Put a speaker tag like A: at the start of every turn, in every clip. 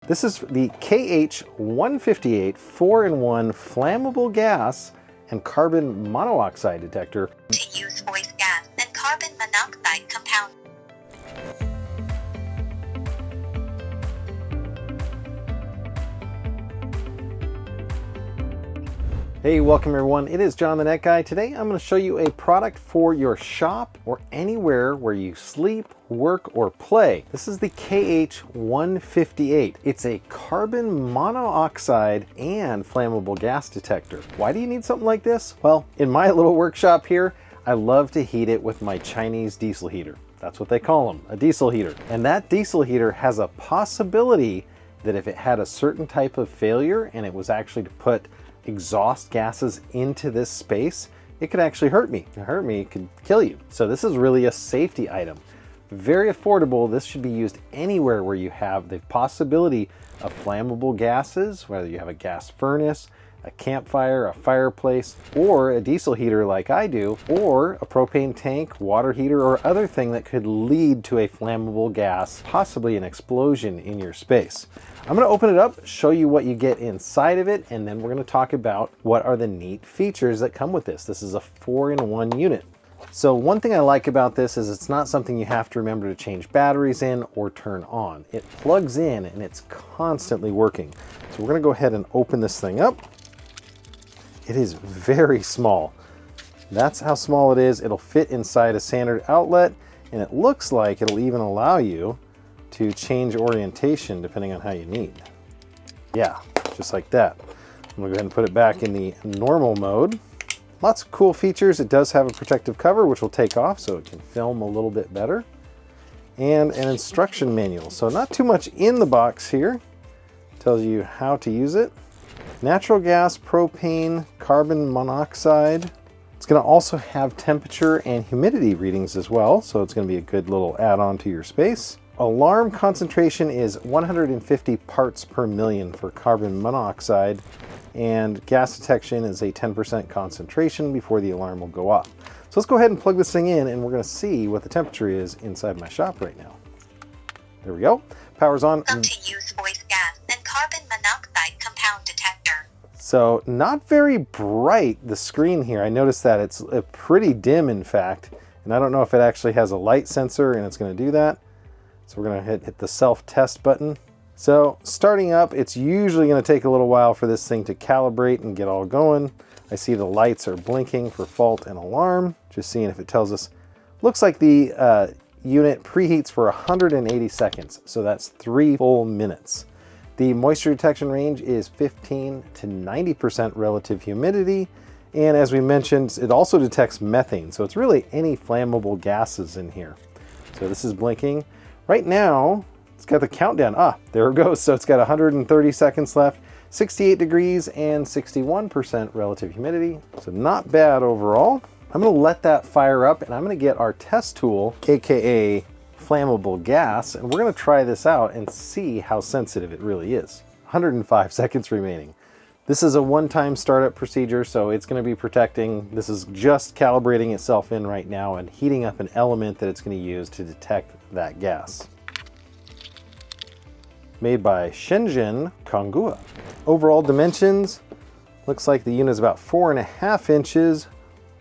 A: This is the KH-158 4-in-1 flammable gas and carbon monoxide detector.
B: To use voice gas and carbon monoxide compound.
A: Hey, welcome everyone. It is John the Net Guy. Today I'm going to show you a product for your shop or anywhere where you sleep, work, or play. This is the KH-158. It's a carbon monoxide and flammable gas detector. Why do you need something like this? Well, in my little workshop here, I love to heat it with my Chinese diesel heater. That's what they call them, a diesel heater. And that diesel heater has a possibility that if it had a certain type of failure and it was actually to put exhaust gases into this space, it could actually hurt me. It could kill you. So this is really a safety item. Very affordable. This should be used anywhere where you have the possibility of flammable gases, whether you have a gas furnace, a campfire, a fireplace, or a diesel heater like I do, or a propane tank, water heater, or other thing that could lead to a flammable gas, possibly an explosion in your space. I'm going to open it up, show you what you get inside of it, and then we're going to talk about what are the neat features that come with this. This is a 4-in-1 unit. So one thing I like about this is it's not something you have to remember to change batteries in or turn on. It plugs in and it's constantly working. So we're going to go ahead and open this thing up. It is very small. That's how small it is. It'll fit inside a standard outlet, and it looks like it'll even allow you to change orientation depending on how you need. Yeah, just like that. I'm gonna go ahead and put it back in the normal mode. Lots of cool features. It does have a protective cover, which will take off so it can film a little bit better. And an instruction manual. So not too much in the box here. Tells you how to use it. Natural gas, propane, carbon monoxide. It's going to also have temperature and humidity readings as well, so it's going to be a good little add-on to your space. Alarm concentration is 150 parts per million for carbon monoxide, and gas detection is a 10% concentration before the alarm will go off. So let's go ahead and plug this thing in, and we're going to see what the temperature is inside my shop right now. There we go. Power's on.
B: To use voice gas and carbon monoxide compound detector.
A: So not very bright, the screen here. I noticed that it's pretty dim, in fact, and I don't know if it actually has a light sensor and it's going to do that. So we're going to hit the self-test button. So starting up, it's usually going to take a little while for this thing to calibrate and get all going. I see the lights are blinking for fault and alarm. Just seeing if it tells us. Looks like the unit preheats for 180 seconds, so that's 3 full minutes. The moisture detection range is 15 to 90% relative humidity, and as we mentioned, it also detects methane, so it's really any flammable gases in here. So this is blinking. Right now, it's got the countdown. There it goes. So it's got 130 seconds left, 68 degrees and 61% relative humidity, so not bad overall. I'm going to let that fire up, and I'm going to get our test tool, aka flammable gas, and we're going to try this out and see how sensitive it really is. 105 seconds remaining. This is a one-time startup procedure, so it's going to be protecting. This is just calibrating itself in right now and heating up an element that it's going to use to detect that gas. Made by Shenzhen Konghua. Overall dimensions, looks like the unit is about 4.5 inches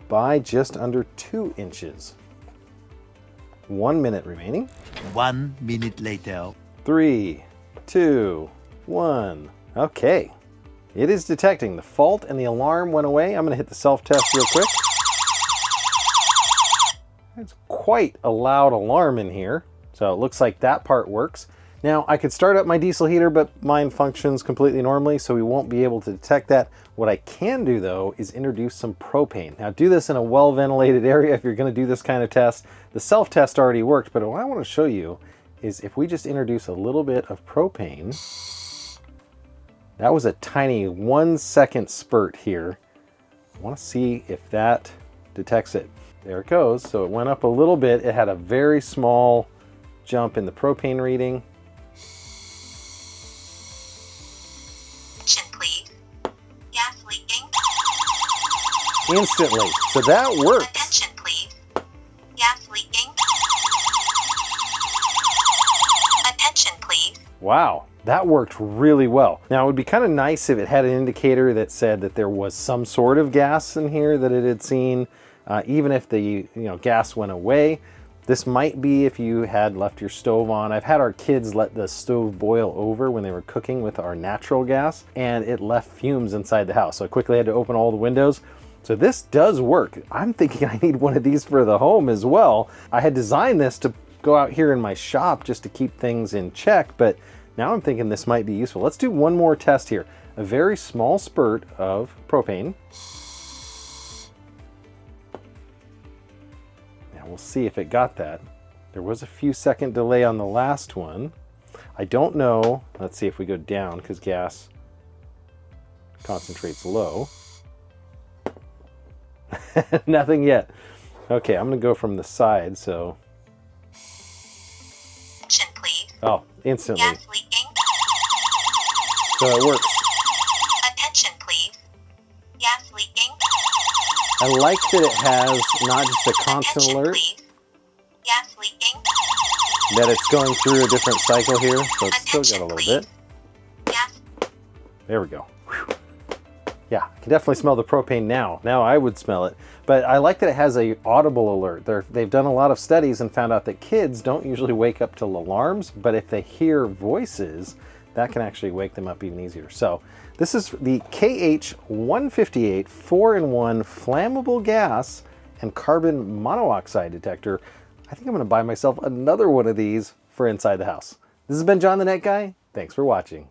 A: by just under 2 inches. 1 minute remaining.
C: 1 minute later.
A: 3, 2, 1. Okay. It is detecting. The fault and the alarm went away. I'm going to hit the self-test real quick. It's quite a loud alarm in here. So it looks like that part works. Now I could start up my diesel heater, but mine functions completely normally, so we won't be able to detect that. What I can do though is introduce some propane. Now do this in a well-ventilated area if you're going to do this kind of test. The self-test already worked, but what I want to show you is if we just introduce a little bit of propane. That was a tiny 1-second spurt here. I want to see if that detects it. There it goes. So it went up a little bit. It had a very small jump in the propane reading.
B: Please. Gas leaking.
A: Instantly. So that works.
B: Attention, please. Gas leaking. Attention, please.
A: Wow. That worked really well. Now, it would be kind of nice if it had an indicator that said that there was some sort of gas in here that it had seen, even if the gas went away. This might be if you had left your stove on. I've had our kids let the stove boil over when they were cooking with our natural gas, and it left fumes inside the house. So I quickly had to open all the windows. So this does work. I'm thinking I need one of these for the home as well. I had designed this to go out here in my shop just to keep things in check, but now I'm thinking this might be useful. Let's do one more test here. A very small spurt of propane. Now we'll see if it got that. There was a few second delay on the last one. I don't know. Let's see if we go down, because gas concentrates low. Nothing yet. Okay, I'm gonna go from the side, so.
B: Attention, please.
A: Oh, instantly.
B: Gas leaking.
A: So it works.
B: Attention, please. Gas leaking.
A: I like that it has not just a constant
B: Attention,
A: alert,
B: please. Gas leaking.
A: that it's going through a different cycle here, so it's still got a little bit.
B: Gas.
A: There we go. Whew. Yeah, I can definitely smell the propane now. Now I would smell it. But I like that it has a audible alert. They've done a lot of studies and found out that kids don't usually wake up to alarms, but if they hear voices, that can actually wake them up even easier. So this is the KH158 4-in-1 flammable gas and carbon monoxide detector. I think I'm gonna buy myself another one of these for inside the house. This has been John the Net Guy. Thanks for watching.